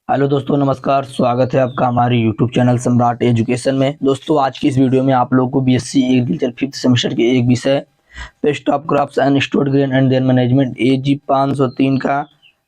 Hello दोस्तों, नमस्कार। स्वागत है आपका हमारे यूट्यूब चैनल सम्राट एजुकेशन में। दोस्तों, आज की इस वीडियो में आप लोगों को बीएससी एग्रीकल्चर फिफ्थ सेमेस्टर के एक विषय pest of crops and stored grain and their management AG 503 का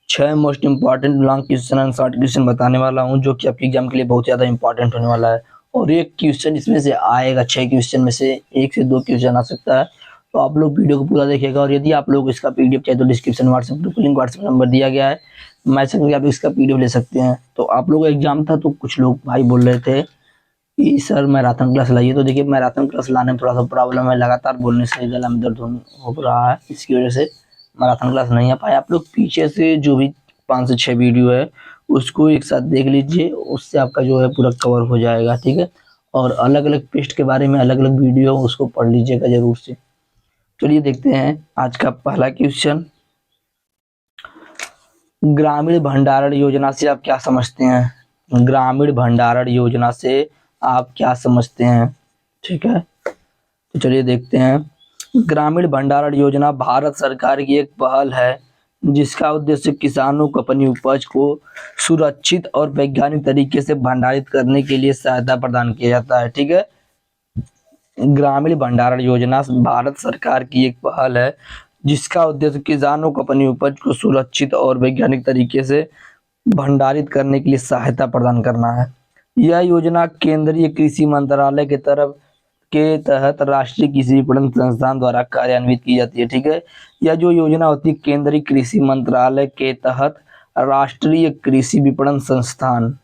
6 most important long question and short question बताने वाला हूं, जो कि आपके एग्जाम के लिए बहुत ज़्यादा इंपॉर्टेंट होने वाला है। और एक क्वेश्चन इसमें से आएगा, 6 क्वेश्चन में से 1 से 2 क्वेश्चन आ सकता है। तो आप लोग वीडियो को पूरा देखिएगा। और यदि आप लोग इसका पीडीएफ चाहिए तो description WhatsApp group link WhatsApp number दिया गया है, मैसेज करके आप इसका पीडीएफ ले सकते हैं। तो आप लोगों का एग्जाम था तो कुछ लोग भाई बोल रहे थे कि सर मैराथन क्लास लाइए। तो देखिए, मैराथन क्लास लाने में थोड़ा सा प्रॉब्लम है, लगातार बोलने से गला में दर्द हो रहा है, इसकी वजह से मैराथन क्लास नहीं आ पाया। आप लोग पीछे से जो भी 5 से 6 वीडियो है उसको एक साथ देख लीजिए, उससे आपका जो है पूरा कवर हो जाएगा, ठीक है। और अलग अलग पेस्ट के बारे में अलग अलग वीडियो उसको पढ़ लीजिएगा जरूर से। चलिए देखते हैं आज का पहला क्वेश्चन। ग्रामीण भंडारण योजना से आप क्या समझते हैं? ग्रामीण भंडारण योजना से आप क्या समझते हैं? ठीक है, तो चलिए देखते हैं। ग्रामीण भंडारण योजना भारत सरकार की एक पहल है जिसका उद्देश्य किसानों को अपनी उपज को सुरक्षित और वैज्ञानिक तरीके से भंडारित करने के लिए सहायता प्रदान किया जाता है, ठीक है। ग्रामीण भंडारण योजना भारत सरकार की एक पहल है जिसका उद्देश्य किसानों को अपनी उपज को सुरक्षित और वैज्ञानिक तरीके से भंडारित करने के लिए सहायता प्रदान करना है। यह योजना केंद्रीय कृषि मंत्रालय के तहत राष्ट्रीय कृषि विपणन संस्थान द्वारा कार्यान्वित की जाती है, ठीक है। यह जो योजना होती है केंद्रीय कृषि मंत्रालय के तहत राष्ट्रीय कृषि विपणन संस्थान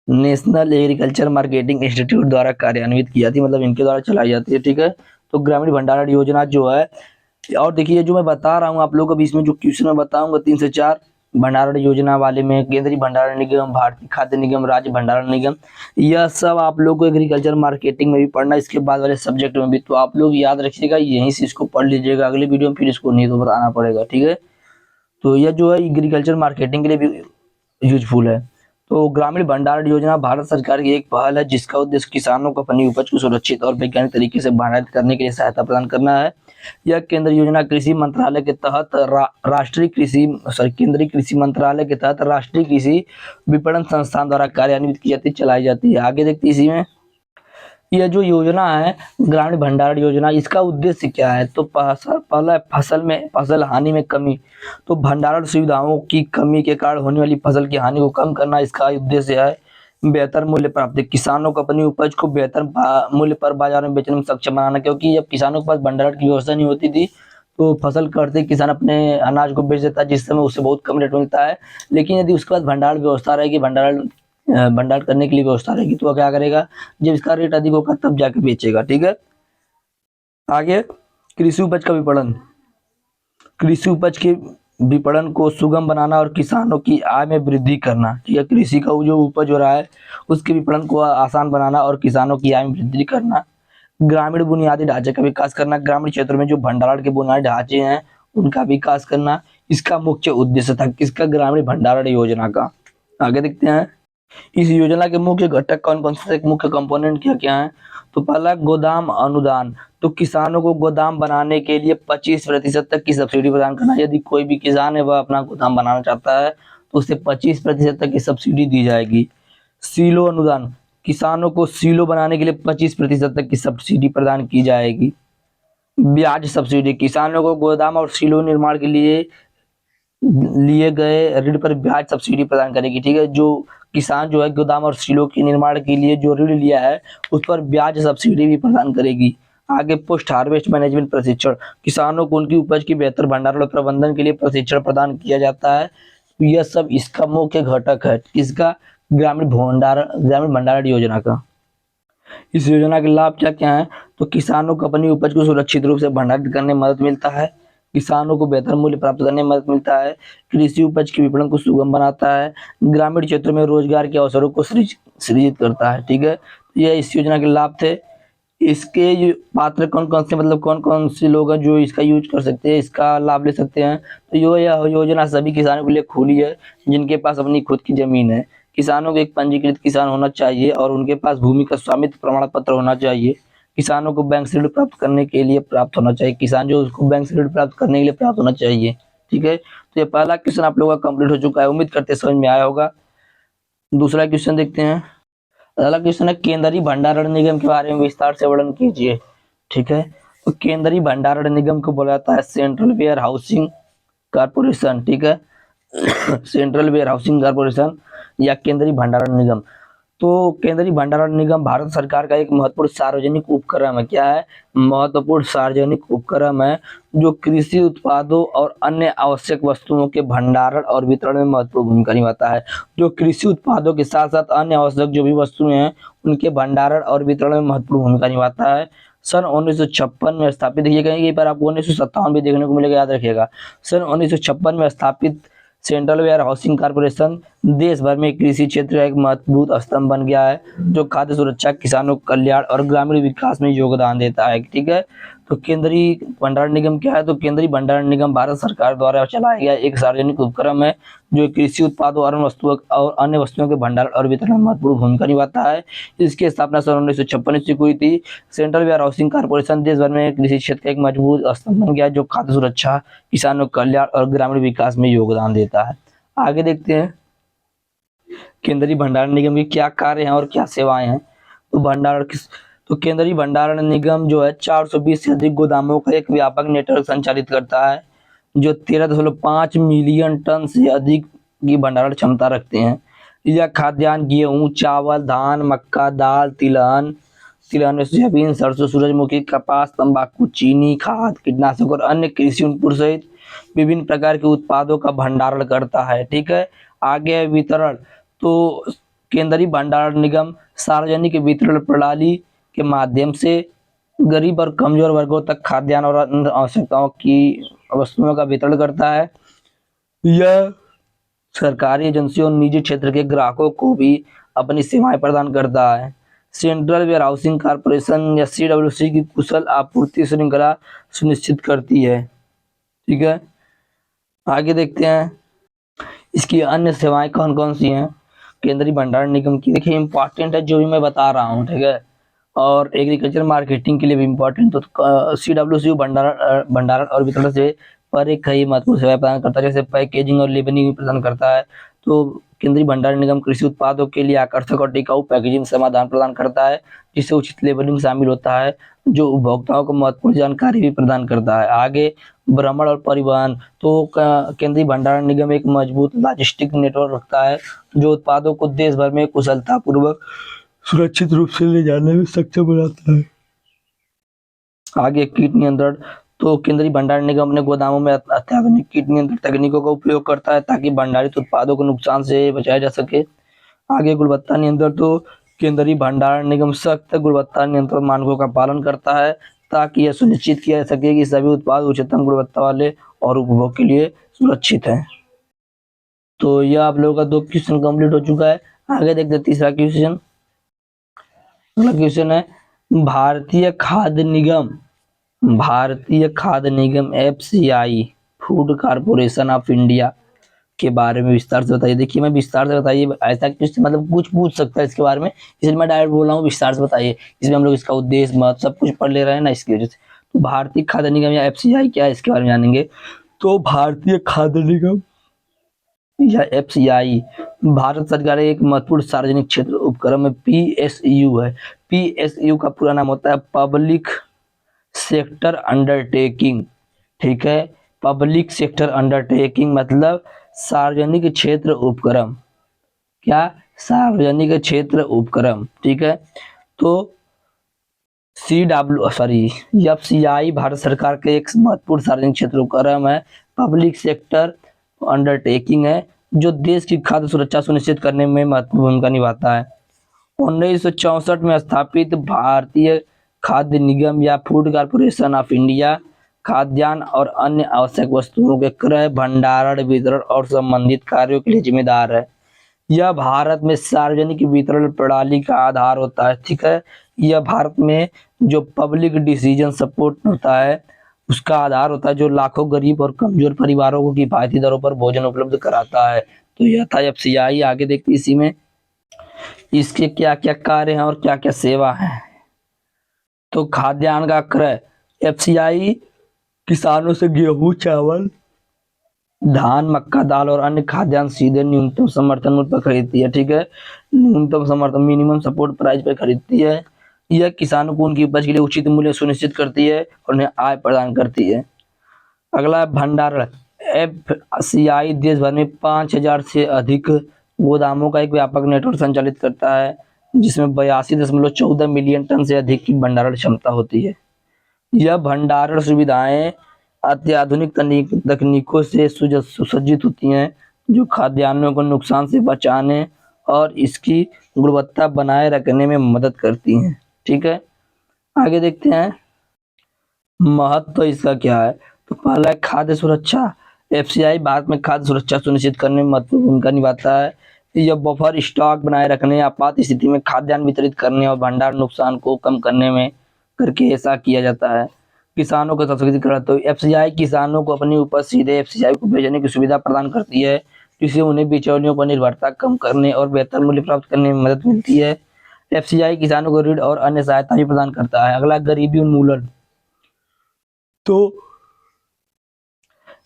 नेशनल एग्रीकल्चर मार्केटिंग इंस्टीट्यूट द्वारा कार्यान्वित की जाती है, मतलब इनके द्वारा चलाई जाती है, ठीक है। तो ग्रामीण भंडारण योजना जो है, और देखिए जो मैं बता रहा हूँ आप लोगों को, अभी इसमें जो क्वेश्चन मैं बताऊंगा 3 से 4 भंडारण योजना वाले में केंद्रीय भंडारण निगम, भारतीय खाद्य निगम, राज्य भंडारण निगम, यह सब आप लोग को एग्रीकल्चर मार्केटिंग में भी पढ़ना, इसके बाद वाले सब्जेक्ट में भी। तो आप लोग याद रखिएगा, यहीं से इसको पढ़ लीजिएगा, अगली वीडियो में फिर इसको नहीं तो बताना पड़ेगा, ठीक है। तो यह जो है एग्रीकल्चर मार्केटिंग के लिए भी यूजफुल है। तो ग्रामीण भंडारण योजना भारत सरकार की एक पहल है जिसका उद्देश्य किसानों को अपनी उपज को सुरक्षित और वैज्ञानिक तरीके से भंडारित करने के लिए सहायता प्रदान करना है। यह केंद्र योजना कृषि मंत्रालय के तहत केंद्रीय कृषि मंत्रालय के तहत राष्ट्रीय कृषि विपणन संस्थान द्वारा कार्यान्वित की जाती, चलाई जाती है। आगे देखते हैं इसी में, यह जो योजना है ग्रामीण भंडारण योजना, इसका उद्देश्य क्या है? तो पहला फसल हानि में कमी। तो भंडारण सुविधाओं की कमी के कारण होने वाली फसल की हानि को कम करना इसका उद्देश्य है। बेहतर मूल्य प्राप्ति, किसानों को अपनी उपज को बेहतर मूल्य पर बाजार में बेचने में सक्षम बनाना, क्योंकि जब किसानों के पास भंडारण की व्यवस्था नहीं होती थी तो फसल करते किसान अपने अनाज को बेच देता है, जिस समय उससे बहुत कम रेट मिलता है। लेकिन यदि उसके पास भंडारण व्यवस्था रहेगी, भंडारण करने के लिए व्यवस्था रहेगी, तो वह क्या करेगा, जब इसका रेट अधिक होगा तब जाके बेचेगा, ठीक है। आगे, कृषि उपज का विपणन। कृषि उपज के विपणन को सुगम बनाना और किसानों की आय में वृद्धि करना, ठीक है। कृषि का जो उपज हो रहा है उसके विपणन को आसान बनाना और किसानों की आय में वृद्धि करना। ग्रामीण बुनियादी ढांचे का विकास करना, ग्रामीण क्षेत्र में जो भंडारण के बुनियादी ढांचे हैं उनका विकास करना इसका मुख्य उद्देश्य था, किसका? ग्रामीण भंडारण योजना का। आगे देखते हैं, इस योजना के मुख्य घटक कौन कौन से, मुख्य कंपोनेंट क्या क्या है? तो पहला, गोदाम अनुदान। तो किसानों को गोदाम बनाने के लिए 25% तक की सब्सिडी प्रदान करना। यदि कोई भी किसान है वह अपना गोदाम बनाना चाहता है तो उसे 25% तक की सब्सिडी दी जाएगी। सीलो अनुदान, किसानों को सीलो बनाने के लिए 25% तक की सब्सिडी प्रदान की जाएगी। ब्याज सब्सिडी, किसानों को गोदाम और सीलो निर्माण के लिए गए ऋण पर ब्याज सब्सिडी प्रदान करेगी, ठीक है। जो किसान जो है गोदाम और सिलो के निर्माण के लिए जो ऋण लिया है उस पर ब्याज सब्सिडी भी प्रदान करेगी। आगे, पोस्ट हार्वेस्ट मैनेजमेंट प्रशिक्षण, किसानों को उनकी उपज की बेहतर भंडारण और प्रबंधन के लिए प्रशिक्षण प्रदान किया जाता है। तो यह सब इसका मुख्य घटक है, किसका? ग्रामीण भंडारण योजना का। इस योजना के लाभ क्या क्या है? तो किसानों को अपनी उपज को सुरक्षित रूप से भंडारित करने में मदद मिलता है, किसानों को बेहतर मूल्य प्राप्त करने में मदद मिलता है, कृषि उपज के विपणन को सुगम बनाता है, ग्रामीण क्षेत्रों में रोजगार के अवसरों को सृजित करता है, ठीक है। यह इस योजना के लाभ थे। इसके पात्र कौन कौन से, मतलब कौन कौन से लोग हैं जो इसका यूज कर सकते हैं, इसका लाभ ले सकते हैं? तो यह योजना सभी किसानों के लिए खुली है जिनके पास अपनी खुद की जमीन है। किसानों को एक पंजीकृत किसान होना चाहिए और उनके पास भूमि का स्वामित्व प्रमाण पत्र होना चाहिए। किसानों को बैंक से ऋण प्राप्त करने के लिए प्राप्त होना चाहिए, किसान जो उसको बैंक से ऋण प्राप्त करने के लिए प्राप्त होना चाहिए, ठीक है। तो ये पहला क्वेश्चन आप लोगों का कंप्लीट हो चुका है, उम्मीद करते समझ में आया होगा। दूसरा क्वेश्चन देखते हैं। अगला क्वेश्चन है केंद्रीय भंडारण निगम के बारे में विस्तार से वर्णन कीजिए। ठीक है, तो केंद्रीय भंडारण निगम को बोला जाता है सेंट्रल वेयर हाउसिंग कारपोरेशन। ठीक है, सेंट्रल वेयर हाउसिंग कारपोरेशन या केंद्रीय भंडारण निगम। तो केंद्रीय भंडारण निगम भारत सरकार का एक महत्वपूर्ण सार्वजनिक उपक्रम है। क्या है? महत्वपूर्ण सार्वजनिक उपक्रम है जो कृषि उत्पादों और अन्य आवश्यक वस्तुओं के भंडारण और वितरण में महत्वपूर्ण भूमिका निभाता है। जो कृषि उत्पादों के साथ साथ अन्य आवश्यक जो भी वस्तुएं हैं उनके भंडारण और वितरण में महत्वपूर्ण भूमिका निभाता है। सन 1956 में स्थापित, देखिएगा यहीं पर आपको 1957 भी देखने को मिलेगा, याद रखिएगा। सन 1956 में स्थापित सेंट्रल वेयर हाउसिंग कारपोरेशन देश भर में कृषि क्षेत्र का एक मजबूत स्तंभ बन गया है जो खाद्य सुरक्षा, किसानों के कल्याण और ग्रामीण विकास में योगदान देता है। ठीक है, तो केंद्रीय भंडारण निगम क्या है? तो केंद्रीय भंडारण निगम भारत सरकार द्वारा चलाया गया एक सार्वजनिक उपक्रम है जो कृषि उत्पादों और अन्य वस्तुओं के भंडारण और वितरण में महत्वपूर्ण भूमिका निभाता है। इसकी स्थापना सन 1956 ईस्वी को हुई थी। सेंट्रल वेयर हाउसिंग कारपोरेशन देश भर में कृषि क्षेत्र का एक मजबूत स्तंभ बन गया जो खाद्य सुरक्षा, किसानों के कल्याण और ग्रामीण विकास में योगदान देता है। आगे देखते हैं केंद्रीय भंडारण निगम के क्या कार्य हैं और क्या सेवाएं हैं। तो केंद्रीय भंडारण निगम जो है 420 से अधिक गोदामों का एक व्यापक नेटवर्क संचालित करता है जो 13.5 मिलियन टन से अधिक की भंडारण क्षमता रखते हैं। यह खाद्यान्न, गेहूं, चावल, धान, मक्का, दाल, तिलहन, सोयाबीन, सरसों, सूरजमुखी, कपास, तंबाकू, चीनी, खाद, कीटनाशक और अन्य कृषि उत्पाद सहित विभिन्न प्रकार के उत्पादों का भंडारण करता है। ठीक है, आगे है वितरण। तो केंद्रीय भंडारण निगम सार्वजनिक वितरण प्रणाली के माध्यम से गरीब और कमजोर वर्गों तक खाद्यान्न और अन्य आवश्यकताओं की वस्तुओं का वितरण करता है। यह सरकारी एजेंसियों और निजी क्षेत्र के ग्राहकों को भी अपनी सेवाएं प्रदान करता है। सेंट्रल वेयर हाउसिंग कारपोरेशन या CWC की कुशल आपूर्ति श्रृंखला सुनिश्चित करती है। ठीक है, आगे देखते हैं इसकी अन्य सेवाएं कौन कौन सी हैं केंद्रीय भंडारण निगम की। देखिए इंपॉर्टेंट है जो भी मैं बता रहा हूँ। ठीक है, और एग्रीकल्चर मार्केटिंग के लिए भी इम्पोर्टेंट। तो CWC भंडारण और वितरण से पर एक कई महत्वपूर्ण सेवाएं प्रदान करता है, जैसे पैकेजिंग और लेबलिंग प्रदान करता है। तो केंद्रीय भंडारण निगम कृषि उत्पादों के लिए आकर्षक और टिकाऊ पैकेजिंग समाधान प्रदान करता है जिससे उचित लेबलिंग शामिल होता है जो उपभोक्ताओं को महत्वपूर्ण जानकारी भी प्रदान करता है। आगे भ्रमण और परिवहन। तो केंद्रीय भंडारण निगम एक मजबूत लॉजिस्टिक नेटवर्क रखता है जो उत्पादों को देश भर में कुशलतापूर्वक सुरक्षित रूप से ले जाने में सक्षम बनाता है। आगे कीट नियंत्रण। तो केंद्रीय भंडारण निगम अपने गोदामों में अत्याधुनिक कीट नियंत्रण तकनीकों का उपयोग करता है ताकि भंडारित उत्पादों को नुकसान से बचाया जा सके। आगे गुणवत्ता नियंत्रण। तो केंद्रीय भंडारण निगम सख्त गुणवत्ता नियंत्रण मानकों का पालन करता है ताकि यह सुनिश्चित किया जा सके कि सभी उत्पाद उच्चतम गुणवत्ता वाले और उपभोग के लिए सुरक्षित हैं। तो यह आप लोगों का 2 क्वेश्चन कंप्लीट हो चुका है। आगे देखते हैं तीसरा क्वेश्चन। अगला क्वेश्चन है भारतीय खाद्य निगम FCI food corporation of India के बारे में विस्तार से बताइए। देखिए मैं विस्तार से बताइए, ऐसा क्वेश्चन मतलब कुछ पूछ सकता है इसके बारे में, इसलिए मैं डायरेक्ट बोल रहा हूँ विस्तार से बताइए। इसमें हम लोग इसका उद्देश्य महत्व सब कुछ पढ़ ले रहे हैं ना, इसकी वजह से। तो भारतीय खाद्य निगम या FCI क्या है इसके बारे में जानेंगे। तो भारतीय खाद्य निगम या FCI भारत सरकार एक महत्वपूर्ण सार्वजनिक क्षेत्र उपक्रम है, PSU है। PSU का पूरा नाम होता है पब्लिक सेक्टर अंडरटेकिंग। ठीक है, पब्लिक सेक्टर अंडरटेकिंग मतलब सार्वजनिक क्षेत्र उपक्रम। क्या? सार्वजनिक क्षेत्र उपक्रम। ठीक है, तो FCI भारत सरकार के एक महत्वपूर्ण सार्वजनिक क्षेत्र उपक्रम है, पब्लिक सेक्टर अंडरटेकिंग है जो देश की खाद्य सुरक्षा सुनिश्चित करने में महत्वपूर्ण भूमिका निभाता है। 1964 में स्थापित भारतीय खाद्य निगम या फूड कारपोरेशन ऑफ इंडिया खाद्यान्न और अन्य आवश्यक वस्तुओं के क्रय, भंडारण, वितरण और संबंधित कार्यों के लिए जिम्मेदार है। यह भारत में सार्वजनिक वितरण प्रणाली का आधार होता है। ठीक है, यह भारत में जो पब्लिक डिसीजन सपोर्ट होता है उसका आधार होता है जो लाखों गरीब और कमजोर परिवारों को किफायती दरों पर भोजन उपलब्ध कराता है। तो यह था FCI। आगे देखते इसी में इसके क्या क्या कार्य हैं और क्या क्या सेवा है। तो खाद्यान्न का क्रय, FCI किसानों से गेहूं, चावल, धान, मक्का, दाल और अन्य खाद्यान्न सीधे न्यूनतम समर्थन मूल्य पर खरीदती है। ठीक है, न्यूनतम समर्थन मिनिमम सपोर्ट प्राइस पर खरीदती है। यह किसानों को उनकी उपज के लिए उचित मूल्य सुनिश्चित करती है और उन्हें आय प्रदान करती है। अगला है भंडारण। एफसीआई देश भर में 5,000 से अधिक गोदामों का एक व्यापक नेटवर्क संचालित करता है, जिसमें 82.14 मिलियन टन से अधिक की भंडारण क्षमता होती है। यह भंडारण सुविधाएं अत्याधुनिक तकनीकों से सुसज्जित होती हैं, जो खाद्यान्नों को नुकसान से बचाने और इसकी गुणवत्ता बनाए रखने में मदद करती हैं। ठीक है, आगे देखते हैं महत्व इसका क्या है। तो पहला है खाद्य सुरक्षा। एफसीआई भारत में खाद्य सुरक्षा सुनिश्चित करने में महत्वपूर्ण भूमिका निभाता है। यह बफर स्टॉक बनाए रखने, आपात स्थिति में खाद्यान्न वितरित करने और भंडार नुकसान को कम करने में करके ऐसा किया जाता है। किसानों को सशक्तिकरण। तो एफसीआई किसानों को अपनी उपज सीधे एफसीआई को भेजने की सुविधा प्रदान करती है, जिससे उन्हें बिचौलियों पर निर्भरता कम करने और बेहतर मूल्य प्राप्त करने में मदद मिलती है। एफसीआई किसानों को ऋण और अन्य सहायता भी प्रदान करता है। अगला गरीबी उन्मूलन। तो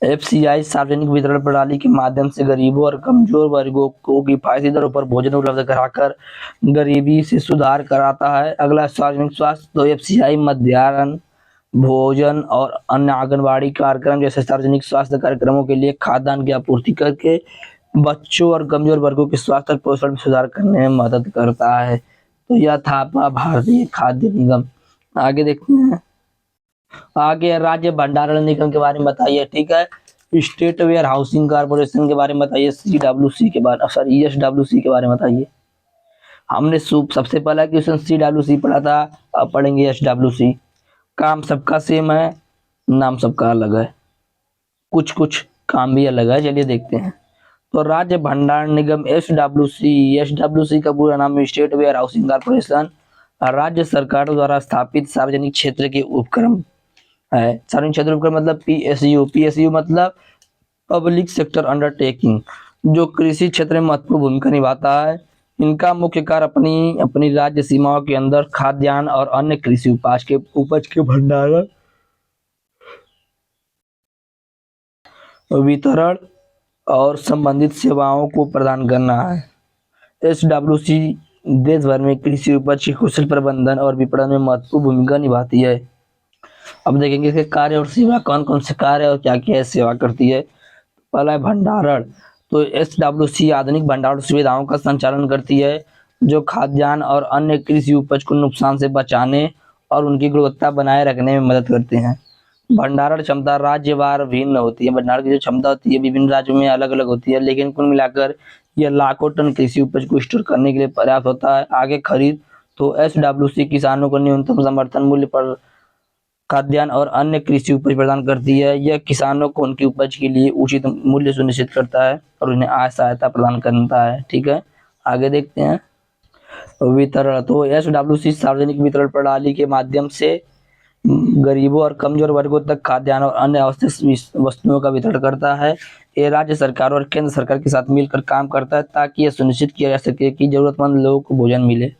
एफसीआई सार्वजनिक वितरण प्रणाली के माध्यम से गरीबों और कमजोर वर्गों को किफायती दरों पर भोजन उपलब्ध कराकर गरीबी से सुधार कराता है। अगला सार्वजनिक स्वास्थ्य। तो एफसीआई मध्याह्न भोजन और अन्य आंगनबाड़ी कार्यक्रम जैसे सार्वजनिक स्वास्थ्य कार्यक्रमों के लिए खाद्यान्न की आपूर्ति करके बच्चों और कमजोर वर्गों के स्वास्थ्य और पोषण में सुधार करने में मदद करता है। तो यह था आपका भारतीय खाद्य निगम। आगे देखते हैं, आगे राज्य भंडारण निगम के बारे में बताइए। ठीक है, स्टेट वेयर हाउसिंग कारपोरेशन के बारे में बताइए। सीडब्ल्यूसी के बारे सॉरी एसडब्ल्यूसी के बारे में बताइए। हमने सबसे पहला क्वेश्चन सीडब्ल्यूसी पढ़ा था, अब पढ़ेंगे एसडब्ल्यूसी। काम सबका सेम है, नाम सबका अलग है, कुछ कुछ काम भी अलग है। चलिए देखते हैं। तो राज्य भंडारण निगम एसडब्ल्यूसी का पूरा नाम स्टेट वेयर हाउसिंग कारपोरेशन राज्य सरकार द्वारा स्थापित सार्वजनिक क्षेत्र के उपक्रम है। सार्वजनिक क्षेत्र उपक्रम मतलब पीएसयू मतलब पब्लिक सेक्टर अंडरटेकिंग, जो कृषि क्षेत्र में महत्वपूर्ण भूमिका निभाता है। इनका मुख्य कार्य अपनी राज्य सीमाओं के अंदर खाद्यान्न और अन्य कृषि उपज के भंडारण, वितरण और संबंधित सेवाओं को प्रदान करना है। एसडब्ल्यूसी देश भर में कृषि उपज के कुशल प्रबंधन और विपणन में महत्वपूर्ण भूमिका निभाती है। अब देखेंगे कि कार्य और सेवा कौन कौन से कार्य और क्या क्या सेवा करती है। पहला है भंडारण। तो एसडब्ल्यूसी आधुनिक भंडारण सुविधाओं का संचालन करती है, जो खाद्यान्न और अन्य कृषि उपज को नुकसान से बचाने और उनकी गुणवत्ता बनाए रखने में मदद करते हैं। भंडारण क्षमता राज्यवार भिन्न होती है। भंडारण की जो क्षमता होती है विभिन्न राज्यों में अलग अलग होती है, लेकिन कुल मिलाकर यह लाखों टन कृषि उपज को स्टोर करने के लिए पर्याप्त होता है। आगे खरीद। तो एसडब्ल्यूसी किसानों को न्यूनतम समर्थन मूल्य पर खाद्यान्न और अन्य कृषि उपज प्रदान करती है। यह किसानों को उनकी उपज के लिए उचित मूल्य सुनिश्चित करता है और उन्हें आय सहायता प्रदान करता है। ठीक है, आगे देखते हैं वितरण। तो एसडब्ल्यूसी सार्वजनिक वितरण प्रणाली के माध्यम से गरीबों और कमजोर वर्गों तक खाद्यान्न और अन्य आवश्यक वस्तुओं का वितरण करता है। ये राज्य सरकार और केंद्र सरकार के साथ मिलकर काम करता है ताकि यह सुनिश्चित किया जा सके कि जरूरतमंद लोगों को भोजन मिले।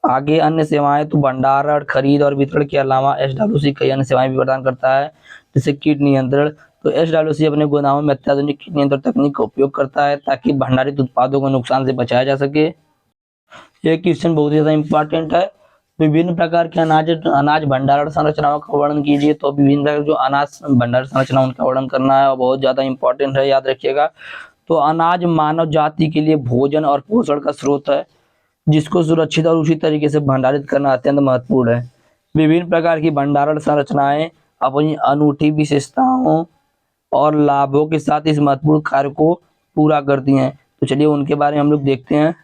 आगे अन्य सेवाएं। तो भंडारण खरीद और वितरण के अलावा एसडब्ल्यूसी कई अन्य सेवाएं भी प्रदान करता है, जैसे कीट नियंत्रण। तो एसडब्ल्यूसी अपने गोदामों में अत्याधुनिक कीट नियंत्रण तकनीक का उपयोग करता है ताकि भंडारित उत्पादों को नुकसान से बचाया जा सके। यह क्वेश्चन बहुत ज्यादा इंपॉर्टेंट है। विभिन्न प्रकार के अनाज भंडारण संरचनाओं का वर्णन कीजिए। तो विभिन्न प्रकार जो अनाज भंडारण संरचना उनका वर्णन करना है और बहुत ज्यादा इंपॉर्टेंट है, याद रखिएगा। तो अनाज मानव जाति के लिए भोजन और पोषण का स्रोत है, जिसको सुरक्षित और उचित तरीके से भंडारित करना अत्यंत महत्वपूर्ण है। विभिन्न प्रकार की भंडारण संरचनाएं अपनी अनूठी विशेषताओं और लाभों के साथ इस महत्वपूर्ण कार्य को पूरा करती हैं। तो चलिए उनके बारे में हम लोग देखते हैं,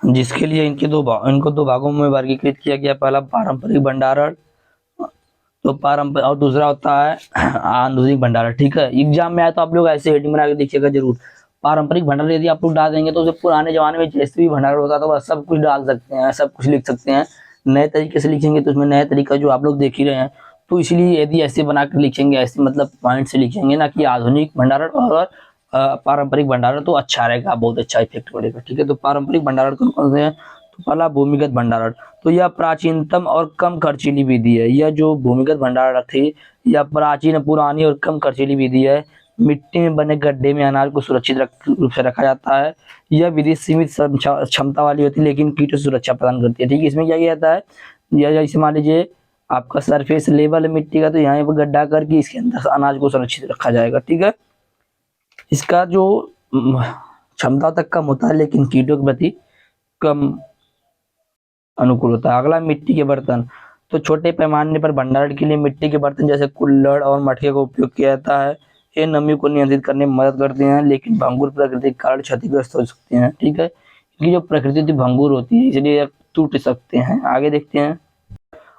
जिसके लिए इनको दो भागों में वर्गीकृत किया गया। पहला पारंपरिक भंडारण, तो पारंपरिक, और दूसरा होता है आधुनिक भंडारण। ठीक है, एग्जाम में आए तो आप लोग ऐसे हेडिंग बना के लिखिएगा जरूर। पारंपरिक भंडारण यदि आप लोग डाल देंगे तो पुराने जमाने में जैसे भी भंडारण होता था वह सब कुछ डाल सकते हैं, सब कुछ लिख सकते हैं। नए तरीके से लिखेंगे तो उसमें नया तरीका जो आप लोग देख ही रहे हैं, तो इसलिए यदि ऐसे बना कर लिखेंगे, ऐसे मतलब पॉइंट से लिखेंगे ना कि आधुनिक भंडारण और पारंपरिक भंडारण, तो अच्छा रहेगा, बहुत अच्छा इफेक्ट पड़ेगा। ठीक है, तो पारंपरिक भंडारण कौन कौन से हैं। तो पहला भूमिगत भंडारण। तो यह प्राचीनतम और कम खर्चीली विधि है। यह जो भूमिगत भंडारण थी यह प्राचीन, पुरानी और कम खर्चीली विधि है। मिट्टी में बने गड्ढे में अनाज को सुरक्षित रूप से रखा जाता है। यह विधि सीमित क्षमता वाली होती है लेकिन कीटों से सुरक्षा प्रदान करती है। ठीक है, इसमें क्या किया जाता है, यह जैसे मान लीजिए आपका सरफेस लेवल है मिट्टी का, तो यहाँ पर गड्ढा करके इसके अंदर अनाज को सुरक्षित रखा जाएगा। ठीक है, इसका जो क्षमता तक कम होता है लेकिन कीटों के प्रति कम अनुकूल होता है। अगला मिट्टी के बर्तन। तो छोटे पैमाने पर भंडारण के लिए मिट्टी के बर्तन जैसे कुल्हड़ और मटके का उपयोग किया जाता है। ये नमी को नियंत्रित करने में मदद करते हैं लेकिन भंगुर प्रकृति के कारण क्षतिग्रस्त हो सकते हैं। ठीक है, क्योंकि जो प्रकृति भंगुर होती है इसलिए टूट सकते हैं। आगे देखते हैं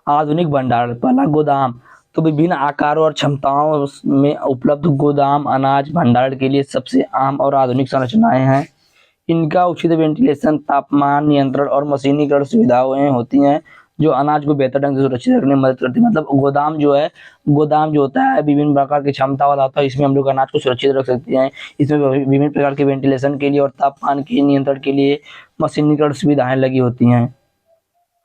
आधुनिक भंडारण। पहला गोदाम। तो विभिन्न आकारों और क्षमताओं में उपलब्ध गोदाम अनाज भंडारण के लिए सबसे आम और आधुनिक संरचनाएं हैं। इनका उचित वेंटिलेशन, तापमान नियंत्रण और मशीनीकरण सुविधाएं होती हैं जो अनाज को बेहतर ढंग से सुरक्षित रखने में मदद करती है। मतलब गोदाम जो होता है विभिन्न प्रकार की क्षमता वाला होता है, इसमें हम लोग अनाज को सुरक्षित रख सकते हैं। इसमें विभिन्न प्रकार के वेंटिलेशन के लिए और तापमान के नियंत्रण के लिए मशीनीकरण सुविधाएं लगी होती हैं।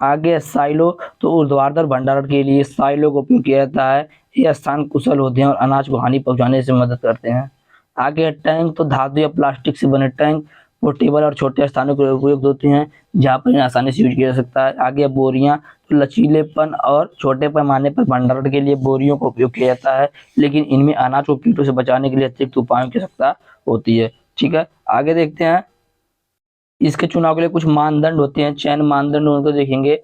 आगे साइलो। तो ऊर्ध्वाधर भंडारण के लिए साइलो का उपयोग किया जाता है। ये स्थान कुशल होते हैं और अनाज को हानि पहुंचाने से मदद करते हैं। आगे टैंक। तो धातु या प्लास्टिक से बने टैंक पोर्टेबल और छोटे स्थानों के लिए उपयुक्त होते हैं जहाँ पर आसानी से यूज किया जा सकता है। आगे बोरियां। तो लचीलेपन और छोटे पैमाने पर भंडारण के लिए बोरियों का उपयोग किया जाता है लेकिन इनमें अनाज को कीटों से बचाने के लिए अतिरिक्त उपायों की आवश्यकता होती है। ठीक है, आगे देखते हैं इसके चुनाव के लिए कुछ मानदंड होते हैं, चयन मानदंड उनको देखेंगे।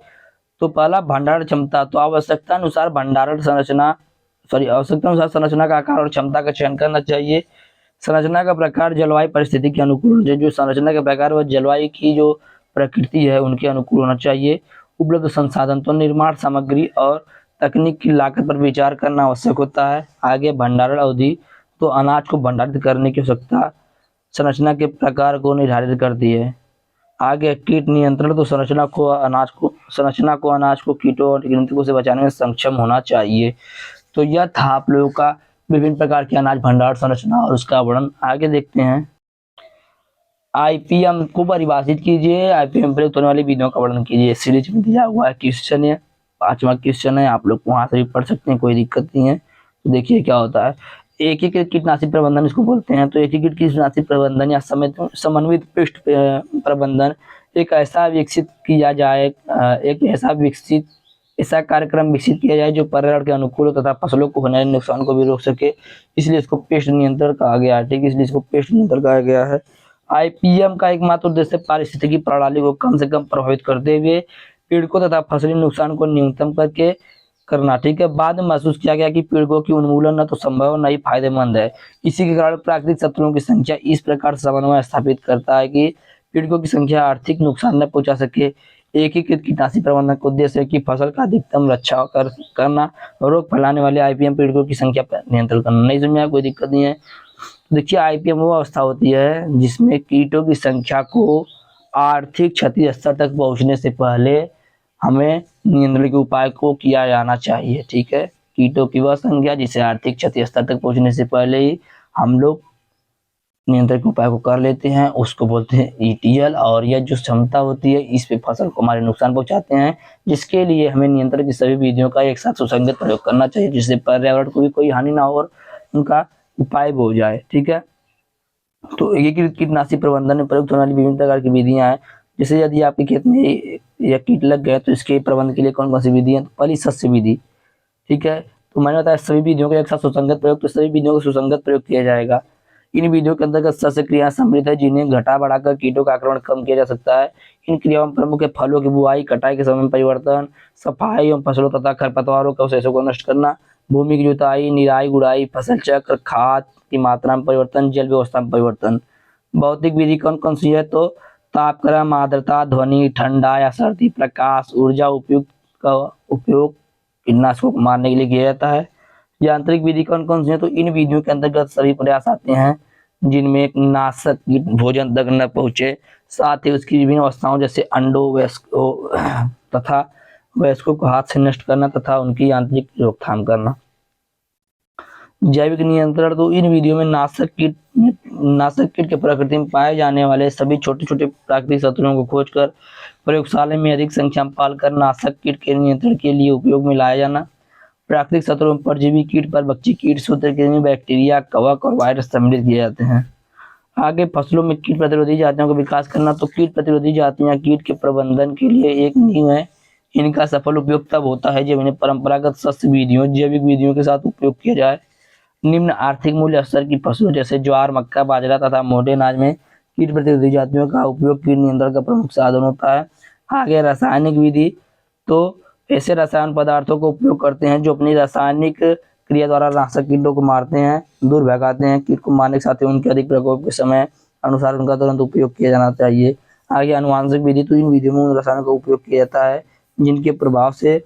तो पहला भंडारण क्षमता। तो आवश्यकता अनुसार संरचना का आकार और क्षमता का चयन करना चाहिए। संरचना का प्रकार जलवायु परिस्थिति के अनुकूल होना चाहिए। जो संरचना का प्रकार वह जलवायु की जो प्रकृति है उनके अनुकूल होना चाहिए। उपलब्ध संसाधन। तो निर्माण सामग्री और तकनीक की लागत पर विचार करना आवश्यक होता है। आगे भंडारण अवधि। तो अनाज को भंडारित करने की आवश्यकता संरचना के प्रकार को निर्धारित करती है। आगे कीट नियंत्रण। तो संरचना को अनाज को कीटों और कृंतकों से बचाने में सक्षम होना चाहिए। तो यह था आप लोगों का विभिन्न प्रकार के अनाज भंडार संरचना और उसका वर्णन। आगे देखते हैं आईपीएम को परिभाषित कीजिए। आईपीएम प्रयुक्त होने वाली विधियों का वर्णन कीजिए। सीरीज में दिया हुआ है क्वेश्चन है, 5वां क्वेश्चन है, आप लोग वहां से भी पढ़ सकते हैं, कोई दिक्कत नहीं है। तो देखिए क्या होता है। एकीकृत कीटनाशक प्रबंधन इसको बोलते हैं। तो एकीकृत कीटनाशक प्रबंधन या समन्वित पृष्ठ प्रबंधन ऐसा कार्यक्रम विकसित किया जाए जो पर्यावरण के अनुकूल हो तथा फसलों को होने वाले नुकसान को भी रोक सके, इसलिए इसको पेस्ट नियंत्रण कहा गया है। ठीक है, इसलिए इसको पेस्ट नियंत्रण कहा गया है। आईपीएम का एकमात्र उद्देश्य पारिस्थितिकी प्रणाली को कम से कम प्रभावित करते हुए पीड़कों तथा फसली नुकसान को न्यूनतम करके करना। ठीक है, बाद में महसूस किया गया कि पीड़कों की उन्मूलन न तो संभव न ही फायदेमंद है। इसी के कारण प्राकृतिक शत्रुओं की संख्या इस प्रकार समन्वय स्थापित करता है कि पीड़कों की संख्या आर्थिक नुकसान न पहुंचा सके। एकीकृत कीटनाशक प्रबंधन का उद्देश्य है कि फसल का अधिकतम रक्षा करना, रोग फैलाने वाले आईपीएम पीड़कों की संख्या पर नियंत्रण करना। नहीं समझा, कोई दिक्कत नहीं है। देखिए आईपीएम वो अवस्था होती है जिसमें कीटों की संख्या को आर्थिक क्षति स्तर तक पहुंचने से पहले हमें नियंत्रण के उपाय को किया जाना चाहिए। ठीक है, कीटों की वह संख्या जिसे आर्थिक क्षति स्तर तक पहुंचने से पहले ही हम लोग नियंत्रण के उपाय को कर लेते हैं, उसको बोलते हैं ईटीएल। और यह जो क्षमता होती है इस पे फसल को हमारे नुकसान पहुंचाते हैं, जिसके लिए हमें नियंत्रण की सभी विधियों का एक साथ सुसंगत प्रयोग करना चाहिए जिससे पर्यावरण को भी कोई हानि ना हो और उनका उपाय हो जाए। ठीक है, तो एकीकृत कीटनाशक प्रबंधन में प्रयुक्त होने वाली विभिन्न प्रकार की विधियां हैं। जैसे यदि आपके खेत में या कीट लग गए तो इसके प्रबंधन के लिए कौन कौन सी विधि है। तो पहली सस्य विधि। ठीक है, तो मैंने बताया सभी विधियों का एक साथ सुसंगत प्रयोग, तो सभी विधियों का सुसंगत प्रयोग किया जाएगा। इन विधियों के अंतर्गत सस्य क्रिया सम्मिलित है जिन्हें घटा बढ़ाकर कीटों का आक्रमण कम किया जा सकता है। इन क्रियाओं में प्रमुख है फलों की बुआई, कटाई के समय में परिवर्तन, सफाई एवं फसलों तथा खरपतवारों के अवशेषों को नष्ट करना, भूमि की जुताई, निराई गुड़ाई, फसल चक्र, खाद की मात्रा में परिवर्तन, जल व्यवस्था में परिवर्तन। भौतिक विधि कौन कौन सी है। तो तापक्रम, आर्द्रता, ध्वनि, ठंडा या सर्दी, प्रकाश, ऊर्जा का उपयोग कीटनाशकों को मारने के लिए किया जाता है। यांत्रिक विधि कौन कौन सी है। तो इन विधियों के अंतर्गत सभी प्रयास आते हैं जिनमें एक नाशक कीट भोजन तक न पहुंचे, साथ ही उसकी विभिन्न अवस्थाओं जैसे अंडों तथा वयस्कों को हाथ से नष्ट करना तथा उनकी यांत्रिक रोकथाम करना। जैविक नियंत्रण। तो इन विधियों में नाशक कीट के प्रकृति में पाए जाने वाले सभी छोटे छोटे प्राकृतिक शत्रुओं को खोजकर प्रयोगशाला में अधिक संख्या में पालकर नाशक कीट के नियंत्रण के लिए उपयोग में लाया जाना। प्राकृतिक शत्रु में परजीवी कीट, परभक्षी कीट, सूत्रकृमि, बैक्टीरिया, कवक और वायरस सम्मिलित किए जाते हैं। आगे फसलों में कीट प्रतिरोधी जातियों का विकास करना। तो कीट प्रतिरोधी जातियां कीट के प्रबंधन के लिए एक नींव है। इनका सफल उपयोग तब होता है जब इन्हें परंपरागत शस्त्र विधियों, जैविक विधियों के साथ उपयोग किया जाए। निम्न आर्थिक मूल्य स्तर की फसलों जैसे ज्वार, मक्का, बाजरा तथा मोटे अनाज में कीट प्रतिरोधी जातियों का उपयोग कीट नियंत्रण का प्रमुख साधन होता है। आगे रासायनिक विधि। तो ऐसे रसायन पदार्थों का उपयोग करते हैं जो अपनी रासायनिक क्रिया द्वारा नाशक कीटों को मारते हैं, दूर भगाते हैं। कीट को मारने के साथ ही उनके अधिक प्रकोप के समय अनुसार उनका तुरंत उपयोग किया जाना चाहिए। आगे आनुवांशिक विधि। तो इन विधियों में उन रसायनों का उपयोग किया जाता है जिनके प्रभाव से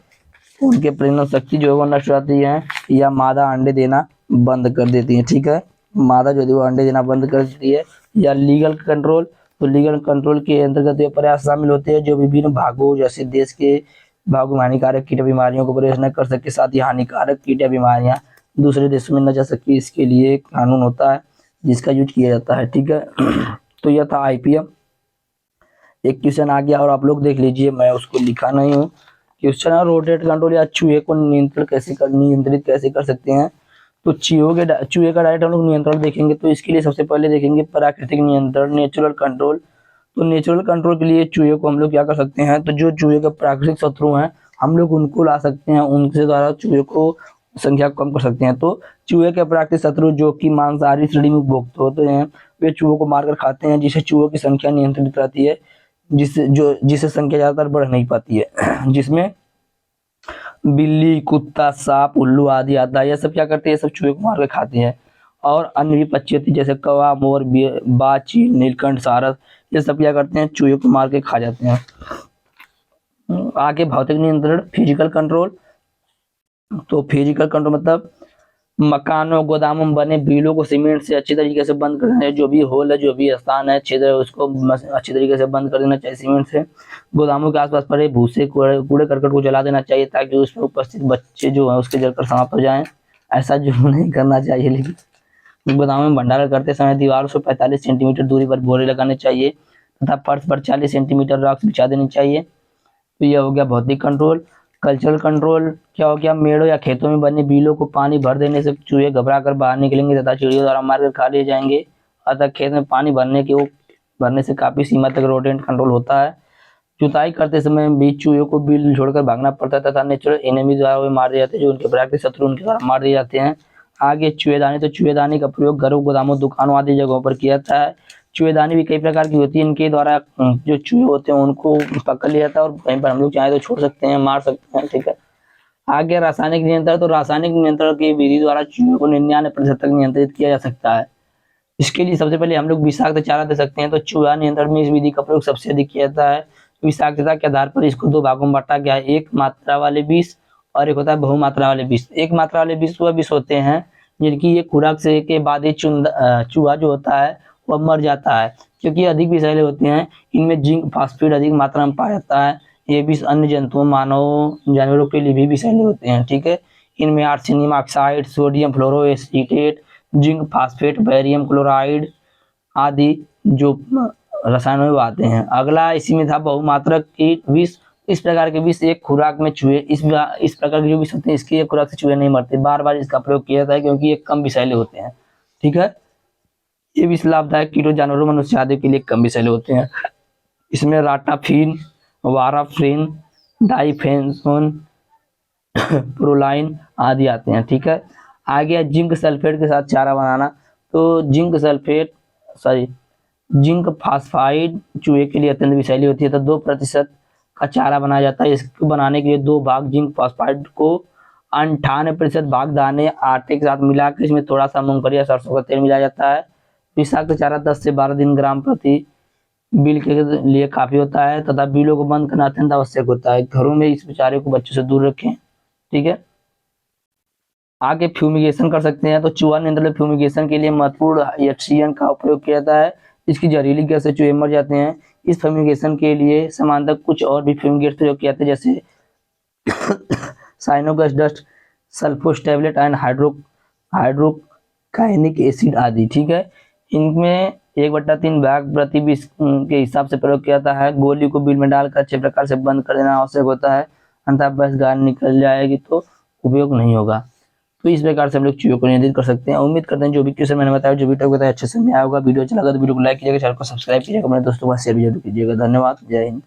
उनके प्रजनन शक्ति जो है वो नष्ट हो जाती है या मादा अंडे देना बंद कर देती है। ठीक है, मादा जो है वो अंडे देना बंद कर देती है। या लीगल कंट्रोल। तो लीगल कंट्रोल के अंतर्गत ये प्रयास शामिल होते हैं जो विभिन्न भागों जैसे देश के भागों में हानिकारक कीट बीमारियों को प्रवेश न कर सके, साथ ही हानिकारक कीट या बीमारियां दूसरे देशों में न जा सके, इसके लिए एक कानून होता है जिसका यूज किया जाता है। ठीक है, तो यह था आईपीएम। एक क्वेश्चन आ गया और आप लोग देख लीजिए, मैं उसको लिखा नहीं हूँ। क्वेश्चन है रोटेट कंट्रोल या चूहे को नियंत्रित कैसे कर सकते हैं। तो चूहे का डायरेक्ट हम लोग नियंत्रण देखेंगे। तो इसके लिए सबसे पहले देखेंगे प्राकृतिक नियंत्रण, नेचुरल कंट्रोल। तो नेचुरल कंट्रोल के लिए चूहे को हम लोग क्या कर सकते हैं, तो जो चूहे का प्राकृतिक शत्रु हैं हम लोग उनको ला सकते हैं, उनके द्वारा चूहे को संख्या को कम कर सकते हैं। तो चूहे के प्राकृतिक शत्रु जो कि मांसाहारी श्रेणी में उपभोक्त होते हैं वे चूहों को मारकर खाते हैं, जिससे चूहों की संख्या नियंत्रित रहती है, जिससे संख्या ज्यादातर बढ़ नहीं पाती है। जिसमें बिल्ली, कुत्ता, सांप, उल्लू आदि आता है। यह सब क्या करते हैं, सब चूहे को मार के खाते हैं। और अन्य भी पक्षी होती है जैसे कौवा, मोर, बाज, चील, नीलकंठ, सारस, ये सब क्या करते हैं, चूहे को मार के खा जाते हैं। आगे भौतिक नियंत्रण, फिजिकल कंट्रोल। तो फिजिकल कंट्रोल मतलब मकानों, गोदामों में बने बिलों को सीमेंट से अच्छी तरीके से बंद कर देना है। जो भी होल है, जो भी स्थान है, छिद्र है, उसको अच्छी तरीके से बंद कर देना चाहिए सीमेंट से। गोदामों के आसपास पड़े भूसे, कूड़े करकट को जला देना चाहिए ताकि उसमें उपस्थित बच्चे जो है उसके जलकर समाप्त हो जाएं। ऐसा जो नहीं करना चाहिए। लेकिन गोदामों में भंडारण करते समय दीवारों से 45 सेंटीमीटर दूरी पर बोरे लगाने चाहिए तथा फर्श पर 40 सेंटीमीटर रॉक्स बिछा देनी चाहिए। तो यह हो गया भौतिक कंट्रोल। कल्चरल कंट्रोल क्या हो गया, मेड़ों या खेतों में बने बिलों को पानी भर देने से चूहे घबरा कर बाहर निकलेंगे तथा चिड़ियों द्वारा मारकर खा लिए जाएंगे। अतः खेत में पानी भरने से काफी सीमा तक रोडेंट कंट्रोल होता है। जुताई करते समय भी चूहे को बिल छोड़कर भागना पड़ता है तथा नेचुरल एनिमी द्वारा वे मार दिए जाते हैं, जो उनके प्राकृतिक शत्रु उनके द्वारा मार दिए जाते हैं। आगे चूहेदानी। तो चूहेदानी का प्रयोग घरों, गोदामों, दुकानों आदि जगहों पर किया जाता है। चूहेदानी भी कई प्रकार की होती है, इनके द्वारा जो चूहे होते हैं उनको पकड़ लिया जाता है और कहीं पर हम लोग चाहे तो छोड़ सकते हैं, मार सकते हैं। ठीक है, आगे रासायनिक नियंत्रण। तो रासायनिक नियंत्रण की विधि द्वारा चूहे को 99% तक नियंत्रित किया जा सकता है। इसके लिए सबसे पहले हम लोग विषाक्त चारा दे सकते हैं। तो चूहा नियंत्रण में इस विधि का प्रयोग सबसे अधिक किया जाता है। विषाक्तता के आधार पर इसको दो भागों में बांटा गया है, एक मात्रा वाले विष और एक होता है बहुमात्रा वाले विष। एक मात्रा वाले विष वह विष होते हैं जिनकी ये खुराक से के बाद ही चूहा जो होता है वह मर जाता है, क्योंकि अधिक विषैले होते हैं। इनमें जिंक फास्फेट अधिक मात्रा में पाया जाता है। ये विष अन्य जंतुओं, मानव, जानवरों के लिए भी विषैले होते हैं। ठीक है, इनमें arsenium oxide, sodium fluoroacetate, zinc phosphate, barium chloride आदि जो रसायनों में आते हैं। अगला इसी में था बहुमात्रक कीट विष। इस प्रकार के विष एक खुराक में चूहे इस प्रकार के जो विष होते हैं इसकी एक खुराक से चूहे नहीं मरते, बार बार इसका प्रयोग किया जाता है क्योंकि ये कम विषैले होते हैं। ठीक है, ये विष लाभदायक कीटों, जानवरों, मनुष्य आदि के लिए कम विषैले होते हैं। इसमें राटाफिन, वाराफ्रिन, डाइफेनोन, प्रोलाइन आदि आते हैं। ठीक है, आगे जिंक सल्फेट के साथ चारा बनाना। तो जिंक फास्फाइड चूहे के लिए अत्यंत विषैली होती है, तो 2% का चारा बनाया जाता है। इसको बनाने के लिए 2 भाग जिंक फास्फाइड को 98% भाग दाने आटे के साथ मिलाकर इसमें थोड़ा सा मूंगफली या सरसों का तेल मिलाया जाता है। विषाक्त चारा 10 से 12 दिन ग्राम प्रति बिल के लिए काफी होता है तथा बिलों को बंद करना अत्यंत आवश्यक होता है। घरों में इस चारे को बच्चों से दूर रखें। ठीक है, आगे फ्यूमिगेशन कर सकते हैं। तो चूहा नियंत्रण फ्यूमिगेशन के लिए महत्वपूर्ण HCN का उपयोग किया जाता है। इसकी जहरीली गैस से चूहे मर जाते हैं। इस फ्यूमिगेशन के लिए समानतः कुछ और भी फ्यूमिगेट प्रयोग किए जाते हैं जैसे साइनोगस डस्ट, सल्फोस टैबलेट एंड हाइड्रोकाइनिक एसिड आदि। ठीक है, इनमें 1/3 भाग प्रति विष के हिसाब से प्रयोग किया जाता है। गोली को बिल में डालकर अच्छे प्रकार से बंद कर देना आवश्यक होता है, अन्यथा बस गार निकल जाएगी तो उपयोग नहीं होगा। तो इस प्रकार से हम लोग चीज़ों को नियंत्रित कर सकते हैं। उम्मीद करते हैं जो भी क्वेश्चन मैंने बताया, जो भी टॉपिक बताया अच्छे से समझ में आया होगा। वीडियो अच्छा लगा तो वीडियो को लाइक कीजिएगा, चैनल को सब्सक्राइब कीजिएगा, अपने दोस्तों के साथ शेयर भी जरूर कीजिएगा। धन्यवाद। जय हिंद।